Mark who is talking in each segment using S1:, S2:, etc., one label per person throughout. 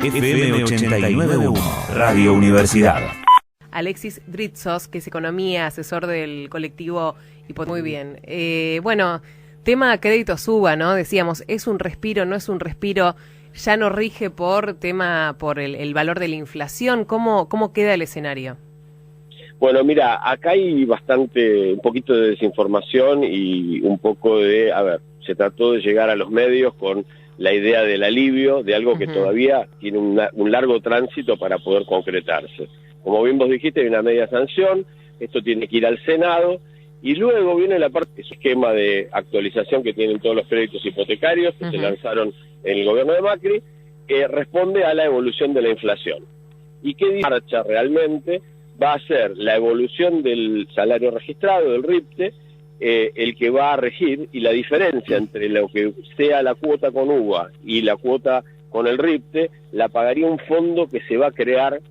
S1: FM 89.1, Radio Universidad.
S2: Alexis Dritzos, que es economía, asesor del colectivo Muy bien. Bueno, tema crédito suba, ¿no? Decíamos, ¿es un respiro, no es un respiro? ¿Ya no rige por el valor de la inflación? ¿Cómo queda el escenario?
S3: Bueno, mira, acá hay un poquito de desinformación y un poco de, se trató de llegar a los medios con la idea del alivio, de algo que todavía tiene un largo tránsito para poder concretarse. Como bien vos dijiste, hay una media sanción, esto tiene que ir al Senado, y luego viene la parte del esquema de actualización que tienen todos los créditos hipotecarios que se lanzaron en el gobierno de Macri, que responde a la evolución de la inflación. ¿Y qué marcha realmente? Va a ser la evolución del salario registrado, del RIPTE, el que va a regir, y la diferencia entre lo que sea la cuota con UVA y la cuota con el RIPTE, la pagaría un fondo que se va a crear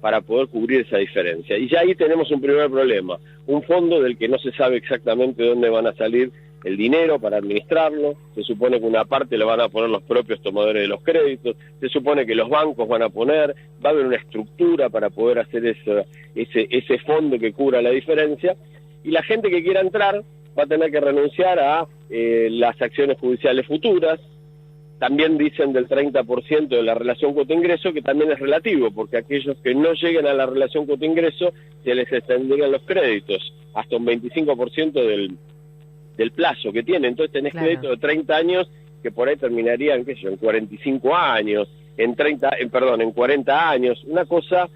S3: para poder cubrir esa diferencia. Y ya ahí tenemos un primer problema, un fondo del que no se sabe exactamente dónde van a salir el dinero para administrarlo. Se supone que una parte lo van a poner los propios tomadores de los créditos, se supone que los bancos van a poner, va a haber una estructura para poder hacer ese fondo que cubra la diferencia, y la gente que quiera entrar va a tener que renunciar a las acciones judiciales futuras. También dicen del 30% de la relación cuota-ingreso, que también es relativo, porque aquellos que no lleguen a la relación cuota-ingreso se les extenderían los créditos hasta un 25% del plazo que tienen. Entonces tenés créditos de 30 años que por ahí terminarían, en 45 años, en 40 años, una cosa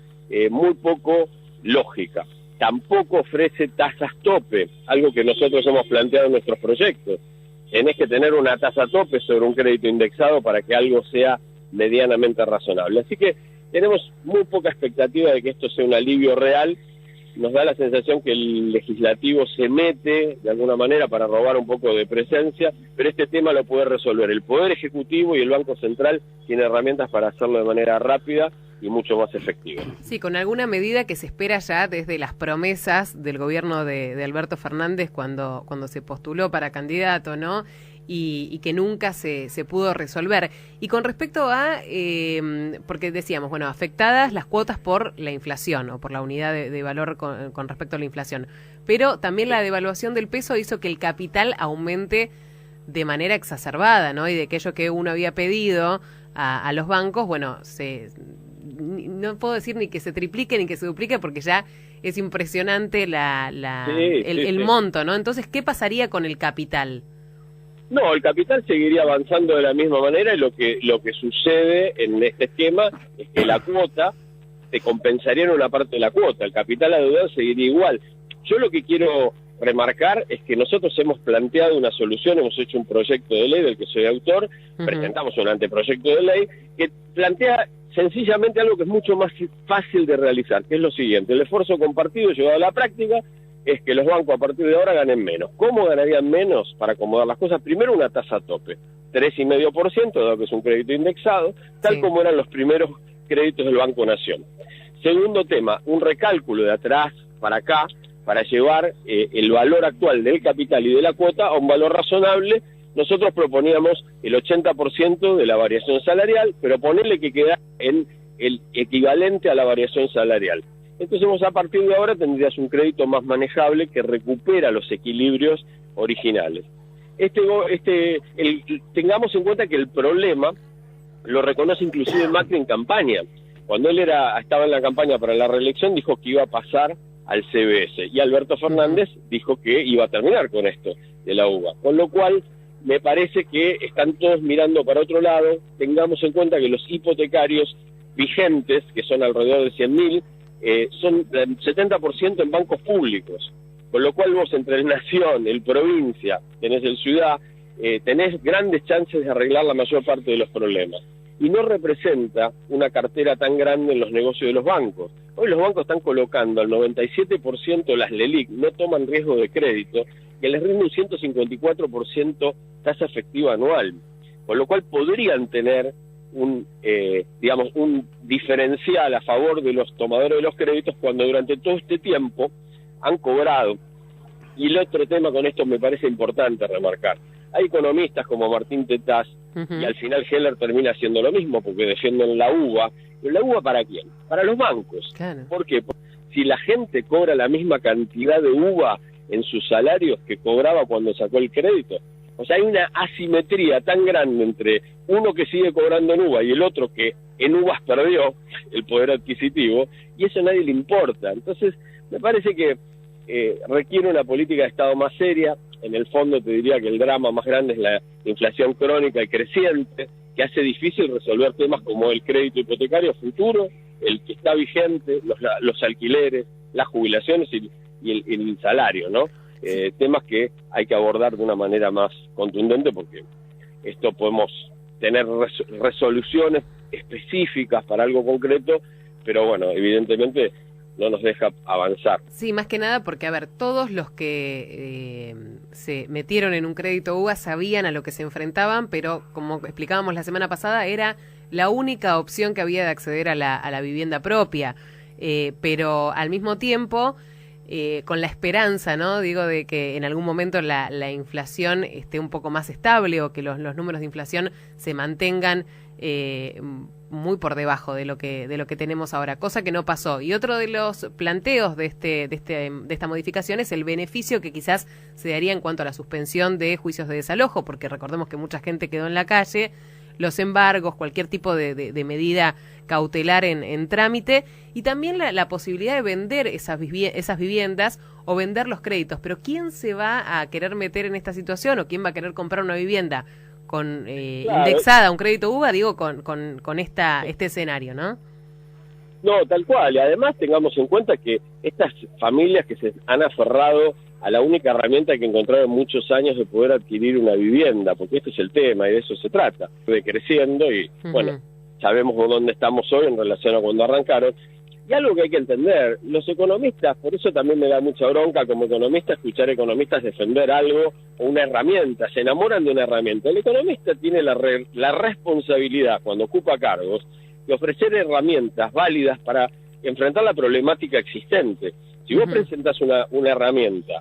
S3: muy poco lógica. Tampoco ofrece tasas tope, algo que nosotros hemos planteado en nuestros proyectos. Tenés que tener una tasa tope sobre un crédito indexado para que algo sea medianamente razonable. Así que tenemos muy poca expectativa de que esto sea un alivio real. Nos da la sensación que el legislativo se mete de alguna manera para robar un poco de presencia, pero este tema lo puede resolver el Poder Ejecutivo, y el Banco Central tiene herramientas para hacerlo de manera rápida y mucho más efectiva.
S2: Sí, con alguna medida que se espera ya desde las promesas del gobierno de Alberto Fernández cuando se postuló para candidato, ¿no? Y que nunca se pudo resolver. Y con respecto a, porque decíamos, bueno, afectadas las cuotas por la inflación o por la unidad de valor con respecto a la inflación, pero también la devaluación del peso hizo que el capital aumente de manera exacerbada, ¿no? Y de aquello que uno había pedido a los bancos, bueno, no puedo decir ni que se triplique ni que se duplique, porque ya es impresionante el monto, ¿no? Entonces, ¿qué pasaría con el capital?
S3: No, el capital seguiría avanzando de la misma manera, y lo que sucede en este esquema es que la cuota te compensaría en una parte de la cuota, el capital adeudado seguiría igual. Yo lo que quiero remarcar es que nosotros hemos planteado una solución, hemos hecho un proyecto de ley del que soy autor, presentamos un anteproyecto de ley que plantea sencillamente algo que es mucho más fácil de realizar, que es lo siguiente: el esfuerzo compartido llevado a la práctica es que los bancos a partir de ahora ganen menos. ¿Cómo ganarían menos? Para acomodar las cosas, primero una tasa tope, 3,5%, dado que es un crédito indexado, tal como eran los primeros créditos del Banco Nación. Segundo tema, un recálculo de atrás para acá, para llevar el valor actual del capital y de la cuota a un valor razonable. Nosotros proponíamos el 80% de la variación salarial, pero ponerle que queda en el equivalente a la variación salarial. Entonces vos a partir de ahora tendrías un crédito más manejable que recupera los equilibrios originales. Tengamos en cuenta que el problema lo reconoce inclusive Macri en campaña. Cuando él estaba en la campaña para la reelección, dijo que iba a pasar al CBS, y Alberto Fernández dijo que iba a terminar con esto de la UVA. Con lo cual, me parece que están todos mirando para otro lado. Tengamos en cuenta que los hipotecarios vigentes, que son alrededor de 100.000, son 70% en bancos públicos, con lo cual vos entre el Nación, el Provincia, tenés el Ciudad, tenés grandes chances de arreglar la mayor parte de los problemas. Y no representa una cartera tan grande en los negocios de los bancos. Hoy los bancos están colocando al 97% las LELIQ, no toman riesgo de crédito, que les rinde un 154% tasa efectiva anual, con lo cual podrían tener un diferencial a favor de los tomadores de los créditos cuando durante todo este tiempo han cobrado. Y el otro tema con esto me parece importante remarcar: hay economistas como Martín Tetaz, y al final Heller termina haciendo lo mismo, porque defienden la UBA. ¿Pero la UBA para quién? Para los bancos.
S2: Claro.
S3: ¿Por qué? Porque si la gente cobra la misma cantidad de UBA en sus salarios que cobraba cuando sacó el crédito, o sea, hay una asimetría tan grande entre uno que sigue cobrando en UBA y el otro que en UBAs perdió el poder adquisitivo, y eso a nadie le importa. Entonces, me parece que requiere una política de Estado más seria. En el fondo te diría que el drama más grande es la inflación crónica y creciente, que hace difícil resolver temas como el crédito hipotecario futuro, el que está vigente, los alquileres, las jubilaciones y el salario, ¿no? Temas que hay que abordar de una manera más contundente, porque esto podemos tener resoluciones específicas para algo concreto, pero bueno, evidentemente no nos deja avanzar.
S2: Sí, más que nada porque, a ver, todos los que se metieron en un crédito UBA sabían a lo que se enfrentaban, pero como explicábamos la semana pasada, era la única opción que había de acceder a la vivienda propia. Pero al mismo tiempo, con la esperanza, ¿no? Digo, de que en algún momento la inflación esté un poco más estable, o que los números de inflación se mantengan muy por debajo de lo que tenemos ahora, cosa que no pasó. Y otro de los planteos de esta modificación es el beneficio que quizás se daría en cuanto a la suspensión de juicios de desalojo, porque recordemos que mucha gente quedó en la calle, los embargos, cualquier tipo de medida cautelar en trámite, y también la posibilidad de vender esas viviendas o vender los créditos. Pero ¿quién se va a querer meter en esta situación, o quién va a querer comprar una vivienda con
S3: claro,
S2: indexada a un crédito UBA, digo, con este escenario, ¿no?
S3: No, tal cual. Y además tengamos en cuenta que estas familias que se han aferrado a la única herramienta que encontraron muchos años de poder adquirir una vivienda, porque este es el tema y de eso se trata, de creciendo y, bueno, sabemos dónde estamos hoy en relación a cuando arrancaron. Y algo que hay que entender, los economistas, por eso también me da mucha bronca como economista escuchar economistas defender algo o una herramienta, se enamoran de una herramienta. El economista tiene la responsabilidad, cuando ocupa cargos, de ofrecer herramientas válidas para enfrentar la problemática existente. Si vos presentás una herramienta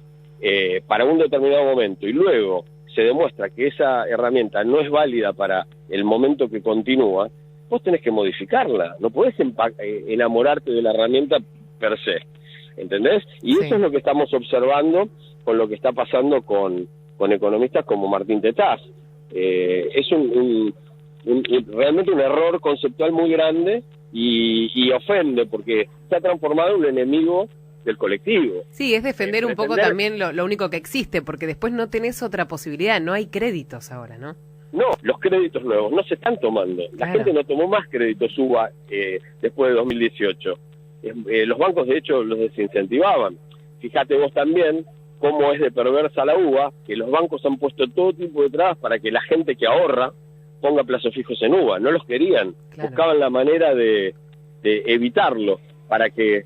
S3: para un determinado momento y luego se demuestra que esa herramienta no es válida para el momento que continúa, vos tenés que modificarla, no podés enamorarte de la herramienta per se, ¿entendés? Y eso es lo que estamos observando con lo que está pasando con economistas como Martín Tetaz. Es realmente un error conceptual muy grande y ofende, porque se ha transformado en un enemigo del colectivo.
S2: Sí, es defender un poco también lo único que existe, porque después no tenés otra posibilidad, no hay créditos ahora, ¿no?
S3: No, los créditos nuevos no se están tomando. La gente no tomó más créditos UBA después de 2018. Los bancos, de hecho, los desincentivaban. Fíjate vos también cómo es de perversa la UBA, que los bancos han puesto todo tipo de trabas para que la gente que ahorra ponga plazos fijos en UBA. No los querían, buscaban la manera de evitarlo, para que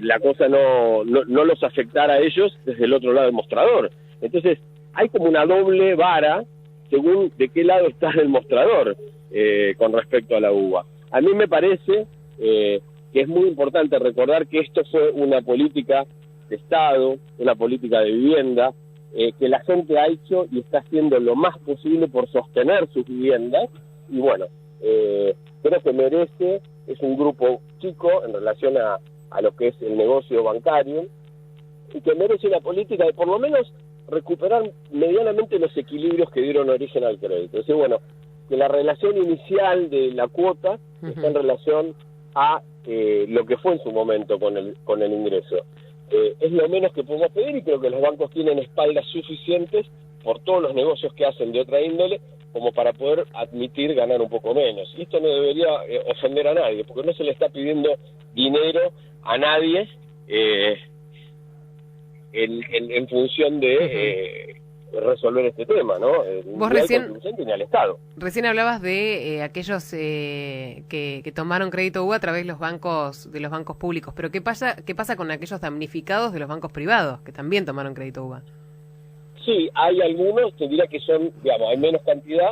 S3: la cosa no los afectara a ellos desde el otro lado del mostrador. Entonces, hay como una doble vara según de qué lado está el mostrador con respecto a la UBA. A mí me parece que es muy importante recordar que esto fue una política de Estado, una política de vivienda, que la gente ha hecho y está haciendo lo más posible por sostener sus viviendas, y bueno, creo que merece, es un grupo chico en relación a lo que es el negocio bancario, y que merece una política de por lo menos recuperar medianamente los equilibrios que dieron origen al crédito. Es decir, bueno, que la relación inicial de la cuota está en relación a lo que fue en su momento con el ingreso. Es lo menos que podemos pedir, y creo que los bancos tienen espaldas suficientes por todos los negocios que hacen de otra índole como para poder admitir ganar un poco menos. Y esto no debería ofender a nadie, porque no se le está pidiendo dinero a nadie en función de resolver este tema, ¿no?
S2: Vos recién
S3: al Estado.
S2: Recién hablabas de aquellos que tomaron crédito UBA a través de los bancos públicos, pero ¿qué pasa con aquellos damnificados de los bancos privados que también tomaron crédito UBA?
S3: Sí, hay algunos, te diría que son, digamos, hay menos cantidad.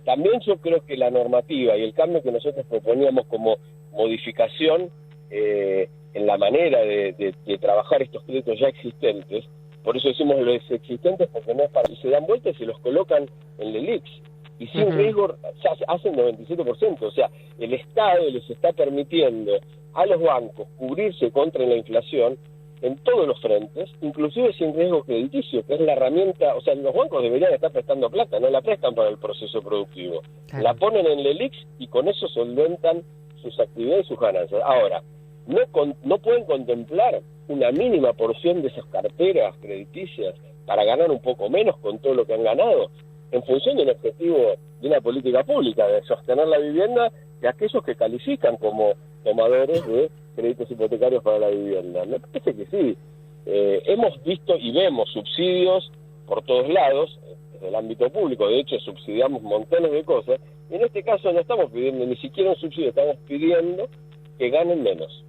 S3: También yo creo que la normativa y el cambio que nosotros proponíamos como modificación en la manera de trabajar estos créditos ya existentes, por eso decimos los existentes, porque no es para... Y se dan vueltas y se los colocan en el LELIX. Y sin riesgo ya hacen 97%. O sea, el Estado les está permitiendo a los bancos cubrirse contra la inflación en todos los frentes, inclusive sin riesgo crediticio, que es la herramienta. O sea, los bancos deberían estar prestando plata, no la prestan para el proceso productivo. Claro. La ponen en el LELIX y con eso solventan sus actividades y sus ganancias. Ahora, no pueden contemplar una mínima porción de esas carteras crediticias para ganar un poco menos con todo lo que han ganado, en función de un objetivo de una política pública, de sostener la vivienda de aquellos que califican como tomadores de créditos hipotecarios para la vivienda. Me parece que sí. Hemos visto y vemos subsidios por todos lados, desde el ámbito público, de hecho subsidiamos montones de cosas, y en este caso no estamos pidiendo ni siquiera un subsidio, estamos pidiendo que ganen menos.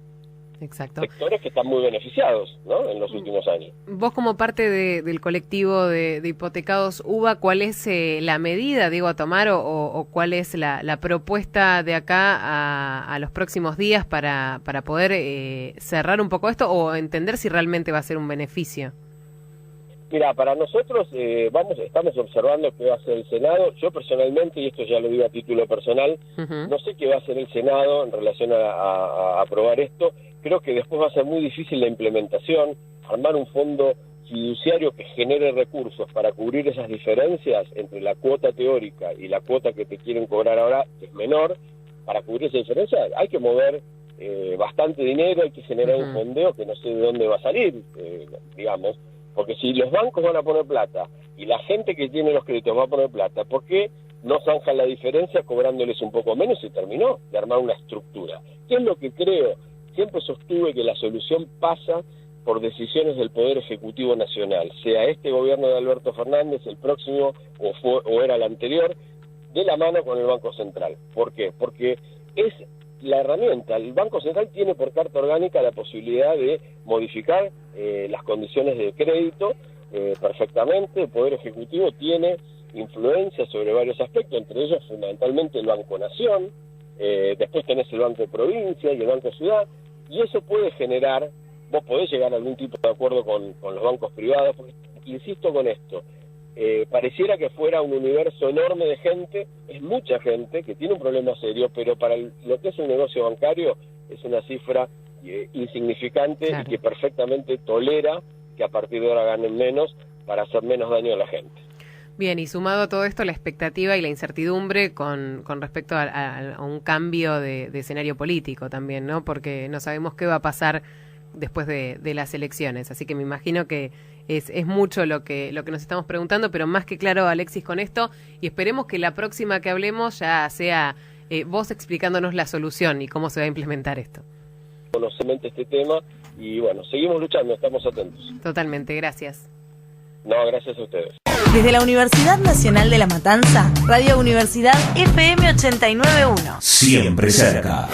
S2: Exacto.
S3: Sectores que están muy beneficiados, ¿no?, en los últimos años.
S2: Vos, como parte del colectivo de hipotecados UBA, ¿cuál es la medida, digo, a tomar o cuál es la propuesta de acá a los próximos días para poder cerrar un poco esto o entender si realmente va a ser un beneficio?
S3: Mira, para nosotros estamos observando qué va a hacer el Senado. Yo personalmente, y esto ya lo digo a título personal, no sé qué va a hacer el Senado en relación a aprobar esto. Creo que después va a ser muy difícil la implementación, armar un fondo fiduciario que genere recursos para cubrir esas diferencias entre la cuota teórica y la cuota que te quieren cobrar ahora, que es menor. Para cubrir esa diferencia hay que mover bastante dinero, hay que generar un fondeo que no sé de dónde va a salir, digamos, porque si los bancos van a poner plata y la gente que tiene los créditos va a poner plata, ¿por qué no zanjan la diferencia cobrándoles un poco menos y terminó de armar una estructura? ¿Qué es lo que creo? Siempre sostuve que la solución pasa por decisiones del Poder Ejecutivo Nacional, sea este gobierno de Alberto Fernández, el próximo o era el anterior, de la mano con el Banco Central. ¿Por qué? Porque es la herramienta. El Banco Central tiene por carta orgánica la posibilidad de modificar las condiciones de crédito perfectamente. El Poder Ejecutivo tiene influencia sobre varios aspectos, entre ellos fundamentalmente el Banco Nación, después tenés el Banco Provincia y el Banco Ciudad, y eso puede generar, vos podés llegar a algún tipo de acuerdo con los bancos privados, porque, insisto con esto, pareciera que fuera un universo enorme de gente, es mucha gente que tiene un problema serio, pero para lo que es un negocio bancario es una cifra insignificante, claro, y que perfectamente tolera que a partir de ahora ganen menos para hacer menos daño a la gente.
S2: Bien, y sumado a todo esto, la expectativa y la incertidumbre con respecto a un cambio de escenario político también, ¿no? Porque no sabemos qué va a pasar después de las elecciones. Así que me imagino que es mucho lo que nos estamos preguntando, pero más que claro, Alexis, con esto, y esperemos que la próxima que hablemos ya sea vos explicándonos la solución y cómo se va a implementar esto.
S3: Conocemos este tema y bueno, seguimos luchando, estamos atentos.
S2: Totalmente, gracias.
S3: No, gracias a ustedes.
S4: Desde la Universidad Nacional de La Matanza, Radio Universidad FM 89.1.
S1: Siempre cerca.